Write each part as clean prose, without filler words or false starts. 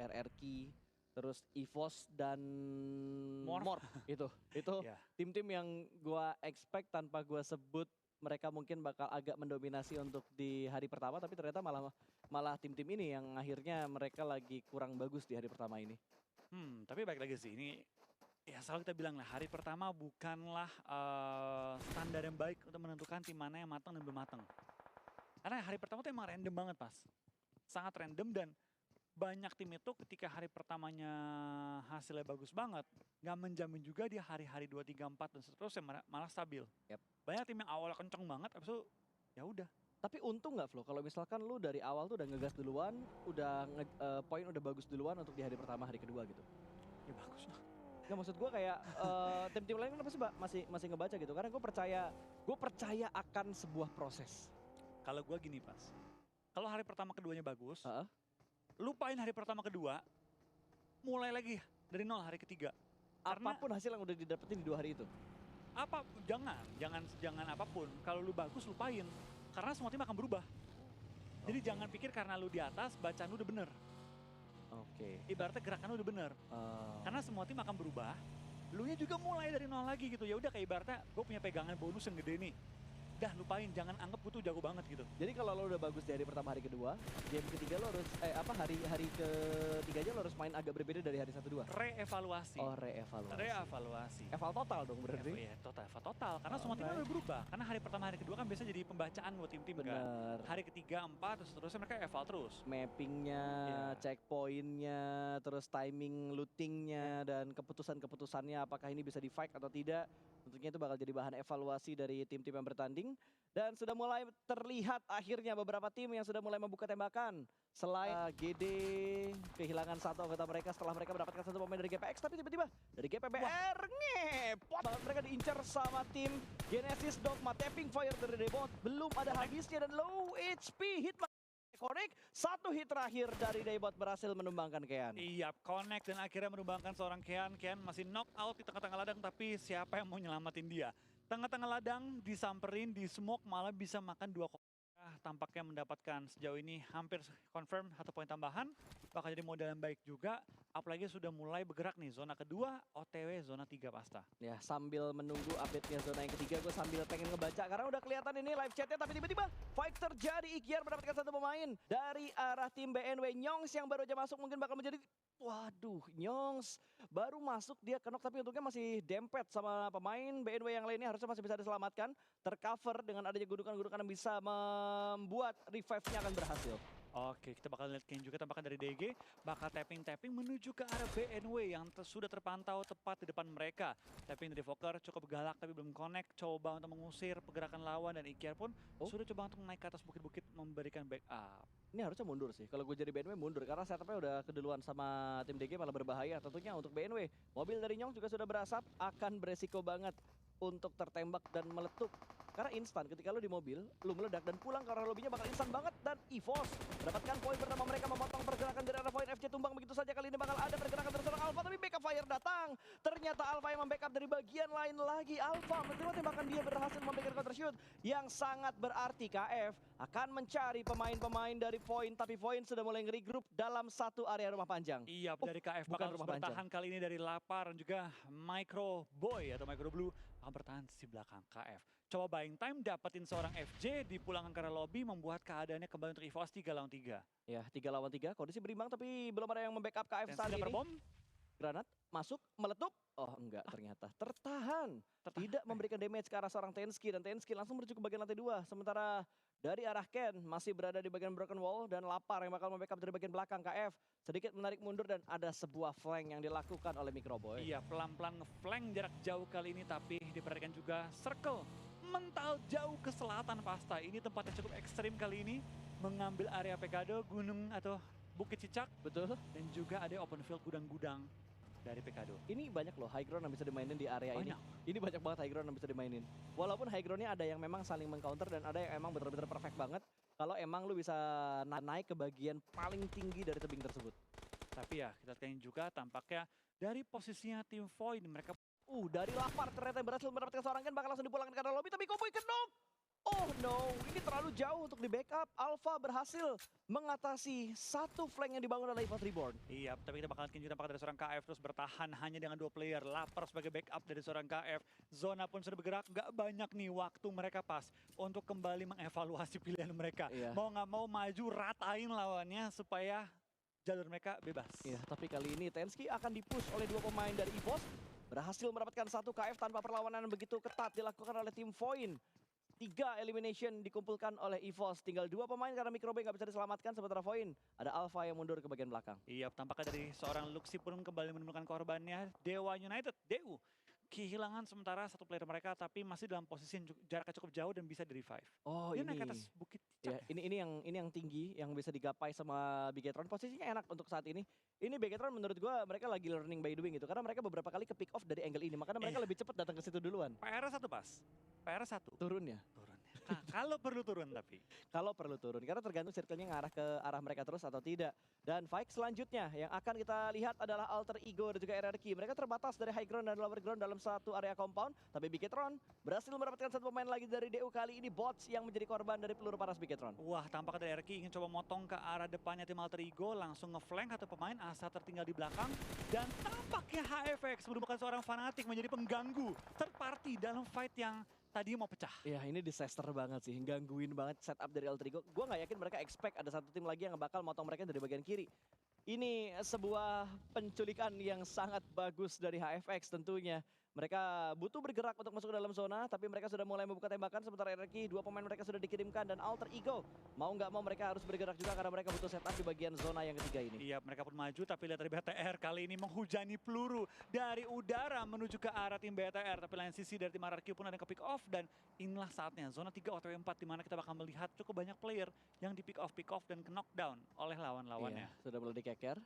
RRQ, terus EVOS dan Morph. Morph itu Ya. tim-tim yang gua expect tanpa gua sebut mereka mungkin bakal agak mendominasi untuk di hari pertama, tapi ternyata malah tim-tim ini yang akhirnya mereka lagi kurang bagus di hari pertama ini. Tapi balik lagi sih, ini ya selalu kita bilang lah, hari pertama bukanlah standar yang baik untuk menentukan tim mana yang matang dan belum matang. Karena hari pertama tuh emang random banget pas. Sangat random dan banyak tim itu ketika hari pertamanya hasilnya bagus banget, nggak menjamin juga di hari-hari 2, 3, 4 dan seterusnya malah stabil. Yep. Banyak tim yang awalnya kenceng banget, abis itu ya udah. Tapi untung nggak Flo kalau misalkan lu dari awal tuh udah ngegas duluan, poin udah bagus duluan untuk di hari pertama, hari kedua gitu. Ya bagus lah. Nggak, maksud gue kayak tim-tim lain kan pasti masih ngebaca gitu. Karena gue percaya akan sebuah proses. Kalau gue gini pas, kalau hari pertama keduanya bagus, Heeh. lupain hari pertama kedua, mulai lagi dari nol hari ketiga. Karena Apapun hasil yang udah didapetin di 2 hari itu. jangan apapun. Kalau lu bagus lupain, karena semua tim akan berubah. Jadi jangan pikir karena lu di atas bacaan lu udah bener. Oke. Ibaratnya gerakan lu udah bener. Karena semua tim akan berubah. Lu nya juga mulai dari nol lagi gitu. Ya udah kayak ibaratnya gue punya pegangan bonus yang gede nih. Dah lupain, jangan anggap gue tuh jago banget gitu. Jadi kalau lo udah bagus di hari pertama, hari kedua, game ketiga lo harus hari ketiganya lo harus main agak berbeda dari hari 1-2. Reevaluasi. Oh, reevaluasi. Eval total dong berarti. Ya, total. Karena semua tim udah berubah. Karena hari pertama, hari kedua kan biasa jadi pembacaan buat tim-tim kan. Bener. Hari ketiga, 4, terus seterusnya mereka eval terus. Mappingnya, checkpointnya, terus timing lootingnya, dan keputusannya apakah ini bisa di fight atau tidak. Tentunya itu bakal jadi bahan evaluasi dari tim-tim yang bertanding. Dan sudah mulai terlihat akhirnya beberapa tim yang sudah mulai membuka tembakan. Selain GD kehilangan satu anggota mereka setelah mereka mendapatkan satu pemain dari GPX. Tapi tiba-tiba dari GPBR ngepot banget mereka diincar sama tim Genesis Dogma. Tapping fire dari Daybot belum ada habisnya dan low HP hit. Connect, satu hit terakhir dari Daybot berhasil menumbangkan Kean. Iya, Connect dan akhirnya menumbangkan seorang Kean. Kean masih knock out di tengah-tengah ladang, tapi siapa yang mau nyelamatin dia? Tengah-tengah ladang, disamperin, di smoke, malah bisa makan 2 tampaknya mendapatkan sejauh ini hampir confirm 1 poin tambahan. Bakal jadi modal yang baik juga, apalagi sudah mulai bergerak nih. Zona kedua, OTW zona 3 pasta. Ya, sambil menunggu update-nya zona yang ketiga, gue sambil pengen ngebaca karena udah kelihatan ini live chatnya, tapi tiba-tiba fight terjadi. Ikiar mendapatkan satu pemain dari arah tim BNW. Nyongs yang baru aja masuk mungkin bakal menjadi... Waduh, Nyongs baru masuk, dia kenok tapi untungnya masih dempet sama pemain BNW yang lainnya, harusnya masih bisa diselamatkan. Tercover dengan adanya gundukan-gundukan yang bisa membuat revive-nya akan berhasil. Oke, kita bakal lihat Kean juga tampaknya dari DG. Bakal tapping-tapping menuju ke arah BNW yang sudah terpantau tepat di depan mereka. Tapping dari Voker cukup galak tapi belum connect. Coba untuk mengusir pergerakan lawan dan Ikiar pun sudah coba untuk naik ke atas bukit-bukit memberikan backup. Ini harusnya mundur sih, kalau gue jadi BNW mundur karena setupnya udah keduluan sama tim DG, malah berbahaya tentunya untuk BNW. Mobil dari Nyong juga sudah berasap, akan beresiko banget untuk tertembak dan meletup. Karena instan, ketika lu di mobil, lu meledak dan pulang ke arah lobbynya bakal instan banget. Dan EVOS mendapatkan poin pertama, mereka memotong pergerakan dari arah poin FC tumbang. Begitu saja kali ini bakal ada pergerakan dari seorang Alpha, tapi backup fire datang. Ternyata Alpha yang membackup dari bagian lain lagi. Alpha menerima tembakan, dia berhasil memberikan counter shoot yang sangat berarti. KF akan mencari pemain-pemain dari poin, tapi poin sudah mulai nge-regroup dalam satu area rumah panjang. Iya, dari KF bakal rumah bertahan kali ini dari Lapar dan juga Micro Boy atau Micro Blue akan bertahan di belakang KF. Coba buying time, dapetin seorang FJ, dipulangkan ke arah lobby, membuat keadaannya kembali untuk EVOS 3 lawan 3. Ya, 3 lawan 3, kondisi berimbang tapi belum ada yang membackup KF saat ini. Bom. Granat, masuk, meletup. Oh enggak, ternyata tertahan. Tidak memberikan damage ke arah seorang Tenski, dan Tenski langsung menuju ke bagian lantai 2. Sementara dari arah Ken masih berada di bagian broken wall, dan Lapar yang bakal membackup dari bagian belakang. KF sedikit menarik mundur dan ada sebuah flank yang dilakukan oleh Microboy. Iya, pelan-pelan nge-flank jarak jauh kali ini, tapi diperhatikan juga circle mental jauh ke selatan pasta. Ini tempat yang cukup ekstrim kali ini, mengambil area Pekado, gunung atau Bukit Cicak. Betul. Dan juga ada open field gudang-gudang dari Pekado. Ini banyak loh high ground yang bisa dimainin di area ini. Ini banyak banget high ground yang bisa dimainin. Walaupun high groundnya ada yang memang saling meng-counter dan ada yang emang benar-benar perfect banget. Kalau emang lu bisa naik ke bagian paling tinggi dari tebing tersebut. Tapi ya kita lihat juga tampaknya dari posisinya tim Void mereka dari Lapar ternyata berhasil mendapatkan seorang Ken, bakal langsung dipulangkan ke arah lobby, tapi Cowboy kenok. Oh no, ini terlalu jauh untuk di backup. Alpha berhasil mengatasi satu flank yang dibangun oleh EVOS Reborn. Iya, tapi kita bakal lihat tampaknya dari seorang KF terus bertahan hanya dengan 2 player. Lapar sebagai backup dari seorang KF. Zona pun sudah bergerak, nggak banyak nih waktu mereka pas untuk kembali mengevaluasi pilihan mereka. Iya. Mau nggak mau maju, ratain lawannya supaya jalur mereka bebas. Iya, tapi kali ini Tensky akan dipush oleh 2 pemain dari EVOS. Berhasil mendapatkan satu KF tanpa perlawanan yang begitu ketat dilakukan oleh tim Void. 3 elimination dikumpulkan oleh EVOS. Tinggal 2 pemain karena Microbe nggak bisa diselamatkan. Sementara Void ada Alpha yang mundur ke bagian belakang. Iya, tampaknya dari seorang Luxi pun kembali menemukan korbannya. Dewa United, DU. Kehilangan sementara satu player mereka, tapi masih dalam posisi yang jaraknya cukup jauh dan bisa di-revive. Oh, Dia ini. naik ke atas bukit. Ya, ini yang tinggi yang bisa digapai sama Bigetron. Posisinya enak untuk saat ini. Ini Bigetron menurut gua mereka lagi learning by doing gitu. Karena mereka beberapa kali ke pick off dari angle ini. Makanya mereka lebih cepat datang ke situ duluan. PR 1 pas. PR 1. Turunnya. Kalau perlu turun tapi. Kalau perlu turun. Karena tergantung circle-nya ngarah ke arah mereka terus atau tidak. Dan fight selanjutnya yang akan kita lihat adalah Alter Ego dan juga RRQ. Mereka terbatas dari high ground dan lower ground dalam satu area compound. Tapi Bigetron berhasil mendapatkan satu pemain lagi dari DU. Kali ini Bots yang menjadi korban dari peluru panas Bigetron. Wah, tampaknya dari RRQ ingin coba motong ke arah depannya tim Alter Ego. Langsung ngeflank satu pemain, Asa tertinggal di belakang. Dan tampaknya HFX merupakan seorang fanatik menjadi pengganggu third party dalam fight yang tadi mau pecah. Ya ini disaster banget sih, gangguin banget setup dari Alter Ego. Gue nggak yakin mereka expect ada satu tim lagi yang bakal motong mereka dari bagian kiri. Ini sebuah penculikan yang sangat bagus dari HFX tentunya. Mereka butuh bergerak untuk masuk ke dalam zona, tapi mereka sudah mulai membuka tembakan. Sementara RRQ, 2 pemain mereka sudah dikirimkan dan Alter Ego mau nggak mau mereka harus bergerak juga karena mereka butuh setup di bagian zona yang ketiga ini. Iya, mereka pun maju, tapi lihat dari BTR kali ini menghujani peluru dari udara menuju ke arah tim BTR. Tapi lain sisi dari tim RRQ pun ada yang ke pick off dan inilah saatnya zona 3 OTW 4 di mana kita bakal melihat cukup banyak player yang di pick off dan ke knockdown oleh lawan-lawannya. Iya, sudah mulai dikeker.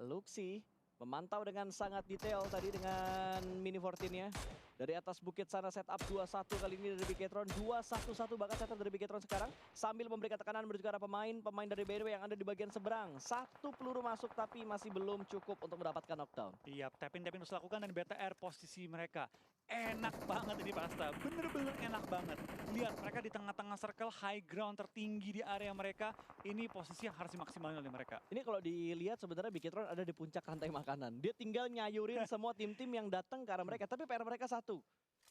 Luxi memantau dengan sangat detail tadi dengan mini 14-nya. Dari atas bukit sana setup 2-1 kali ini dari Bigetron. 2-1-1 bahkan setup dari Bigetron sekarang. Sambil memberikan tekanan menuju ke arah pemain dari BNW yang ada di bagian seberang. 1 peluru masuk tapi masih belum cukup untuk mendapatkan knockdown. Iya, tap-in terus lakukan dan BTR posisi mereka. Enak banget ini Pasta, bener-bener enak banget. Lihat mereka di tengah-tengah circle high ground tertinggi di area mereka. Ini posisi yang harus dimaksimalkan oleh mereka. Ini kalau dilihat sebenarnya Bigetron ada di puncak rantai makanan. Dia tinggal nyayurin semua tim-tim yang datang ke arah mereka. Tapi PR mereka satu.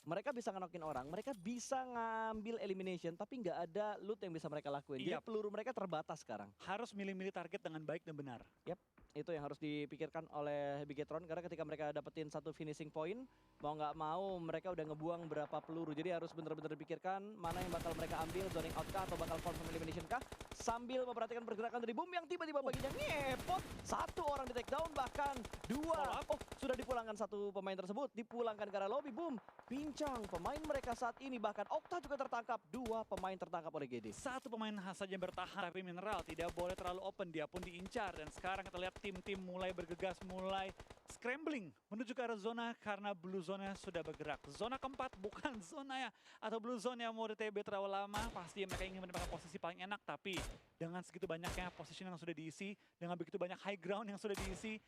Mereka bisa ngenokin orang, mereka bisa ngambil elimination, tapi nggak ada loot yang bisa mereka lakuin. Jadi peluru mereka terbatas sekarang. Harus milih-milih target dengan baik dan benar. Yap, itu yang harus dipikirkan oleh Bigetron. Karena ketika mereka dapetin satu finishing point, mau nggak mau mereka udah ngebuang berapa peluru. Jadi harus bener-bener dipikirkan mana yang bakal mereka ambil, zoning out kah atau bakal confirm elimination kah. Sambil memperhatikan pergerakan dari Boom yang tiba-tiba baginya ngepot. 1 orang di take down, bahkan 2. Oh, sudah dipulangkan satu pemain tersebut. Dipulangkan ke arah lobby, Boom. Pincang pemain mereka saat ini, bahkan Okta juga tertangkap. 2 pemain tertangkap oleh GD. 1 pemain saja bertahan, tapi Mineral tidak boleh terlalu open. Dia pun diincar dan sekarang kita lihat tim-tim mulai bergegas, mulai scrambling menuju ke arah zona karena blue zone sudah bergerak. Zona keempat bukan zona ya atau blue zone yang mau di TB terlalu lama. Pasti mereka ingin mendapatkan posisi paling enak, tapi dengan segitu banyaknya posisi yang sudah diisi, dengan begitu banyak high ground yang sudah diisi,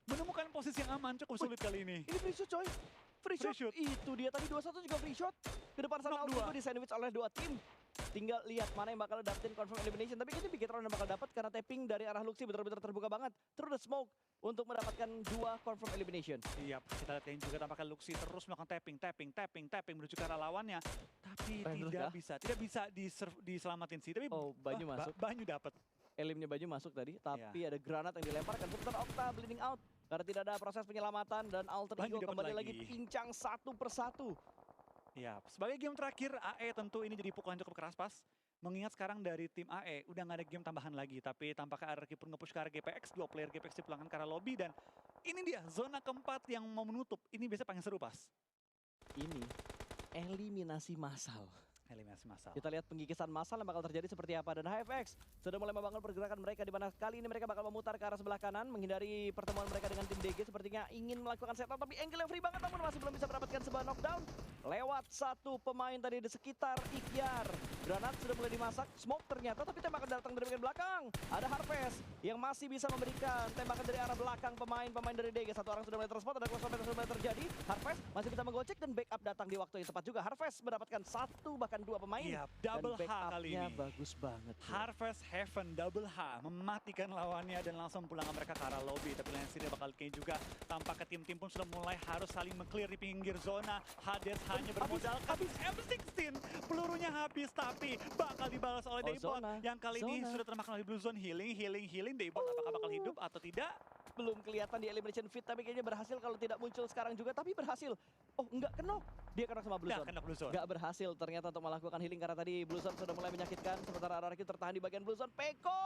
menemukan posisi yang aman cukup sulit kali ini. Ini free shoot coy. Free shot. Itu dia tadi 2-1 juga free shot. Ke depan sana Alter Ego di sandwich oleh 2 tim. Tinggal lihat mana yang bakal dapetin confirm elimination. Tapi ini Bigetron yang bakal dapat karena tapping dari arah Luxi benar-benar terbuka banget. Through the smoke untuk mendapatkan 2 confirm elimination. Iya, kita lihat yang juga tampaknya Luxi terus melakukan tapping menuju ke arah lawannya. Tapi tidak bisa diselamatin sih. Tapi Banyu masuk. Banyu dapat. Elimnya Banyu masuk tadi, tapi ada granat yang dilemparkan. Sebentar Okta bleeding out karena tidak ada proses penyelamatan dan Alter Ego kembali lagi pincang 1 persatu. Ya, sebagai game terakhir AE tentu ini jadi pukulan cukup keras pas. Mengingat sekarang dari tim AE udah nggak ada game tambahan lagi, tapi tampaknya RRQ pun nge-push ke arah GPX, 2 player GPX dipulangkan ke arah lobby dan ini dia zona keempat yang mau menutup. Ini biasanya paling seru pas. Ini eliminasi massal. Eliminasi massal. Kita lihat pengkikisan massal yang bakal terjadi seperti apa. Dan HFX sudah mulai membangun pergerakan mereka di mana kali ini mereka bakal memutar ke arah sebelah kanan menghindari pertemuan mereka dengan tim DG. Sepertinya ingin melakukan setup tapi angle yang free banget namun masih belum bisa mendapatkan sebuah knockdown. Lewat 1 pemain tadi di sekitar Ikhtiar. Granat sudah mulai dimasak, smoke ternyata tapi tembakan datang dari bagian belakang. Ada Harvest yang masih bisa memberikan tembakan dari arah belakang pemain dari DG. 1 orang sudah mulai terspot, ada close combat yang sudah mulai terjadi. Harvest masih bisa menggocek dan backup datang di waktu yang tepat juga. Harvest mendapatkan 1 bahkan menambahkan 2 pemain. Iya, double dan H kali backupnya ini. bagus banget. bro. Harvest Heaven double H mematikan lawannya dan langsung pulangkan mereka ke arah lobby. Tapi lain sini bakal kayak juga tampaknya tim-tim pun sudah mulai harus saling meng-clear di pinggir zona. Hades hanya bermodalkan M16, pelurunya habis tapi bakal dibalas oleh Daybot Zona, yang kali ini zona. sudah termakan oleh Blue Zone. Healing. Daybot apakah bakal hidup atau tidak? Belum kelihatan di elimination fit, tapi kayaknya berhasil kalau tidak muncul sekarang juga. Tapi berhasil. Oh, enggak kenok. Dia kena sama Blue Nah, Zone. kena Blue Zone. Nggak berhasil ternyata untuk melakukan healing karena tadi Blue Zone sudah mulai menyakitkan. Sementara RRQ tertahan di bagian Blue Zone. Peko!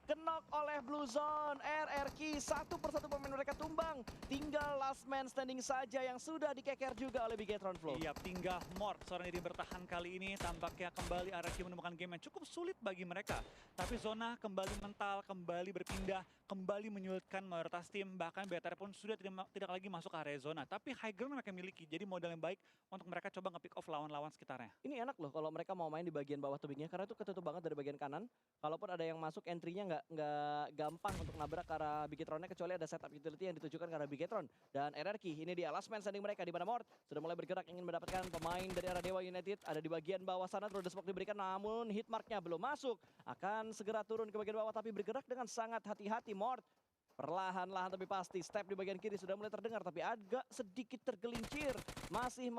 Kenok oleh Blue Zone. RRQ satu persatu pemain mereka tumbang. Tinggal last man standing saja yang sudah dikeker juga oleh Bigetron Flow. Iya, tinggal Mort seorang diri bertahan kali ini. Tampaknya kembali RRQ menemukan game yang cukup sulit bagi mereka. Tapi zona kembali mental, kembali berpindah, kembali menyulitkan mayoritas tim. Bahkan BTR pun sudah tidak lagi masuk ke area zona. Tapi high ground mereka miliki, jadi modal yang baik untuk mereka coba nge-pick off lawan-lawan sekitarnya. Ini enak loh kalau mereka mau main di bagian bawah tubingnya karena itu ketutup banget dari bagian kanan. Kalaupun ada yang masuk, entry-nya nggak gampang untuk nabrak ke arah Bigetronnya kecuali ada setup utility yang ditujukan ke arah Bigetron. Dan RRQ ini dia last man standing mereka di mana Mort sudah mulai bergerak ingin mendapatkan pemain dari arah Dewa United. Ada di bagian bawah sana, terus smoke diberikan namun hitmarknya belum masuk. Akan segera turun ke bagian bawah tapi bergerak dengan sangat hati-hati Mort. Perlahan-lahan tapi pasti step di bagian kiri sudah mulai terdengar tapi agak sedikit tergelincir. Masih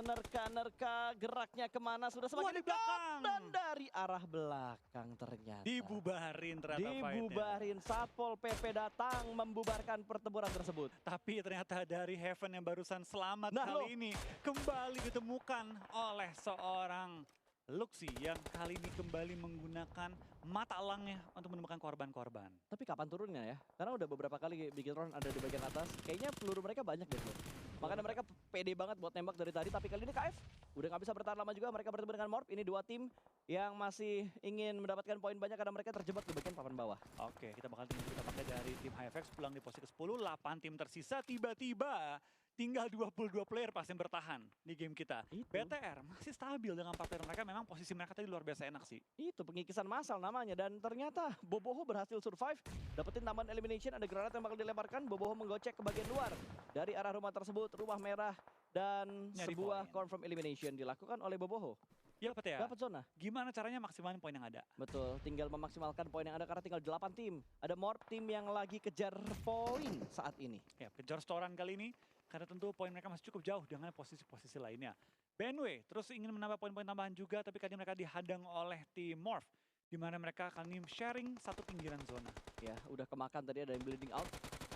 menerka-nerka geraknya kemana sudah semakin di dekat belakang. dan dari arah belakang ternyata. Dibubarin ternyata fight-nya. Dibubarin. Satpol PP datang membubarkan pertempuran tersebut. Tapi ternyata dari Heaven yang barusan selamat Nah, kali ini kembali ditemukan oleh seorang Luxi yang kali ini kembali menggunakan mata elangnya untuk menemukan korban-korban. Tapi kapan turunnya ya? Karena udah beberapa kali Bigetron ada di bagian atas. Kayaknya peluru mereka banyak deh. Bro. Makanya mereka pede banget buat nembak dari tadi. Tapi kali ini KF udah nggak bisa bertahan lama juga. Mereka bertemu dengan Morp. Ini dua tim yang masih ingin mendapatkan poin banyak karena mereka terjebak di bagian papan bawah. Oke, kita bakal tunggu kita pakai dari tim HFX pulang di posisi ke-10. 8 tim tersisa tiba-tiba tinggal 22 player pasti yang bertahan di game kita. Itu. BTR masih stabil dengan 4 player mereka. Memang posisi mereka tadi luar biasa enak sih. Itu pengikisan massal namanya. Dan ternyata Boboho berhasil survive. Dapetin tambahan elimination. Ada granat yang bakal dilemparkan. Boboho menggocek ke bagian luar. Dari arah rumah tersebut. Rumah merah. Dan Nyari sebuah poin. confirm elimination dilakukan oleh Boboho. Ya, Pak ya. Dapat zona. Gimana caranya maksimalin poin yang ada? Betul, tinggal memaksimalkan poin yang ada karena tinggal 8 tim. Ada Morp tim yang lagi kejar poin saat ini. Ya, kejar setoran kali ini. Karena tentu poin mereka masih cukup jauh dengan posisi-posisi lainnya. BNW terus ingin menambah poin-poin tambahan juga, tapi kali ini mereka dihadang oleh tim Morph. Di mana mereka akan sharing satu pinggiran zona. Ya, udah kemakan tadi ada yang bleeding out.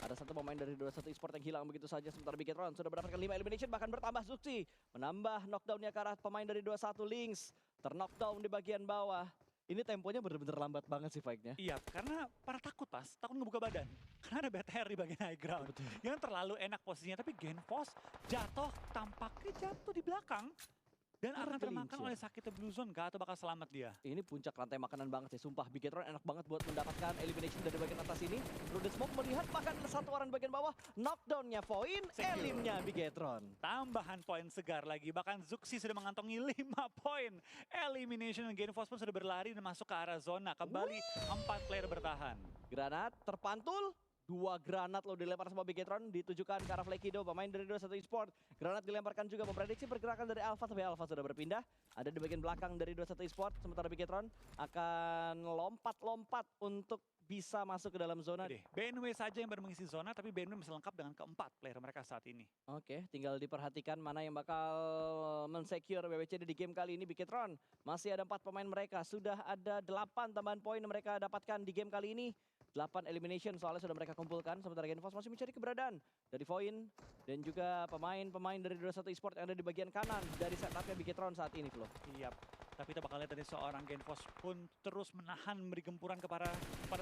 Ada satu pemain dari 21 Esport yang hilang begitu saja. Sementara Bigetron sudah mendapatkan 5 elimination, bahkan bertambah Zuxi. Menambah knockdownnya ke arah pemain dari 21 Lynx. Terknockdown di bagian bawah. Ini temponya bener-bener lambat banget sih fight-nya. Iya, karena para takut ngebuka badan. Karena ada BTR di bagian high ground. Betul. Yang terlalu enak posisinya, tapi Genfos jatuh, tampaknya jatuh di belakang. Dan akan termakan oleh sakitnya Blue Zone, gak atau bakal selamat dia. Ini puncak rantai makanan banget sih, sumpah. Bigetron enak banget buat mendapatkan elimination dari bagian atas ini. Rude Smoke melihat bahkan ada satu orang bagian bawah. Knockdownnya Voin, Secure. elimnya Bigetron. Tambahan poin segar lagi, bahkan Zuxi sudah mengantongi 5 poin. Elimination Genfos pun sudah berlari dan masuk ke arah zona. Kembali 4 player bertahan. Granat terpantul. 2 granat lo dilempar sama Bigetron ditujukan ke arah Flekido, pemain dari 21 Esport. Granat dilemparkan juga memprediksi pergerakan dari Alpha, tapi Alpha sudah berpindah. Ada di bagian belakang dari 21 Esport, sementara Bigetron akan lompat-lompat untuk bisa masuk ke dalam zona. BNW saja yang baru mengisi zona, tapi BNW masih lengkap dengan keempat player mereka saat ini. Oke, tinggal diperhatikan mana yang bakal mensecure WWCD di game kali ini. Bigetron masih ada 4 pemain mereka, sudah ada 8 tambahan poin yang mereka dapatkan di game kali ini. 8 elimination soalnya sudah mereka kumpulkan. Sementara Genfos masih mencari keberadaan dari Voin dan juga pemain-pemain dari 21 Esport yang ada di bagian kanan dari setupnya Bigetron saat ini, Flo. Iya, tapi kita bakal lihat dari seorang Genfos pun terus menahan memberi gempuran kepada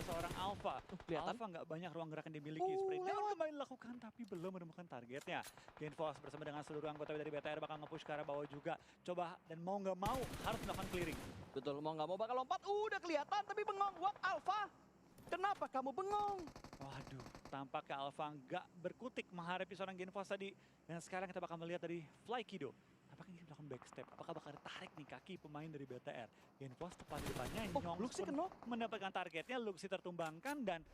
seorang Alpha. Kelihatan? Alpha nggak banyak ruang gerak yang dimiliki. Spray down kembali dilakukan tapi belum menemukan targetnya. Genfos bersama dengan seluruh anggota dari BTR bakal nge-push ke arah bawah juga. Coba dan mau nggak mau harus melakukan clearing. Betul, mau nggak mau bakal lompat. Udah kelihatan tapi bengong. What, Alpha? Kenapa kamu bengong? Waduh, tampaknya Alpha nggak berkutik menghadapi seorang Genfos tadi. Dan sekarang kita bakal melihat dari Flykido. Tampaknya dia melakukan backstep. Apakah bakal ditarik nih kaki pemain dari BTR? Genfos tepat di depannya. Nyong Luxi pun kenok. mendapatkan targetnya. Luxi tertumbangkan dan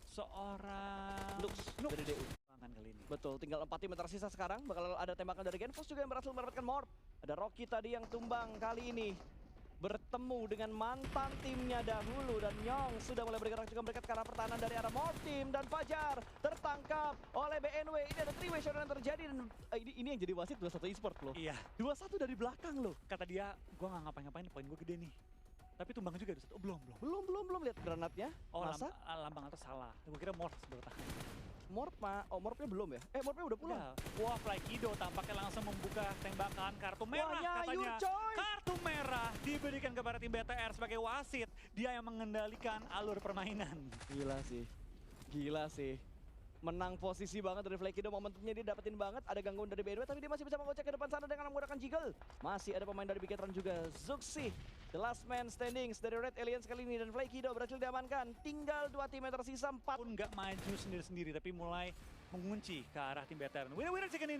seorang Lux dari DU. main kali ini. Betul, tinggal 4 tim tersisa sekarang. Bakal ada tembakan dari Genfos juga yang berhasil mendapatkan Morph. Ada Rocky tadi yang tumbang kali ini. Bertemu dengan mantan timnya dahulu. Dan Nyong sudah mulai bergerak juga mendekat ke arah pertahanan dari arah Morph Team. Dan Fajar tertangkap oleh BNW. Ini ada 3-way showdown yang terjadi. Dan ini yang jadi wasit 21 eSport loh. Iya, 21 dari belakang loh. kata dia, gue nggak ngapa-ngapain, poin gue gede nih. Tapi tumbang juga, oh, belum. Belum lihat granatnya. Oh, Masa? lambang atau salah. Gue kira Morph bertahan. Morphnya belum ya? Morphnya udah pulang. Wah, Flykido tampaknya langsung membuka tembakan kartu merah Nyayur, katanya. coy. Kartu merah diberikan kepada tim BTR sebagai wasit. Dia yang mengendalikan alur permainan. Gila sih. Menang posisi banget dari Flykido, momentumnya dia dapetin banget. Ada gangguan dari BNW tapi dia masih bisa mengocek ke depan sana dengan menggunakan Jiggle. Masih ada pemain dari Bigetron juga, Zuxi. The last man standings dari Red Aliens kali ini dan Flykido berhasil diamankan. Tinggal 2 tim yang tersisa, 4. Pun nggak maju sendiri-sendiri tapi mulai mengunci ke arah tim BTR. Winner chicken ini.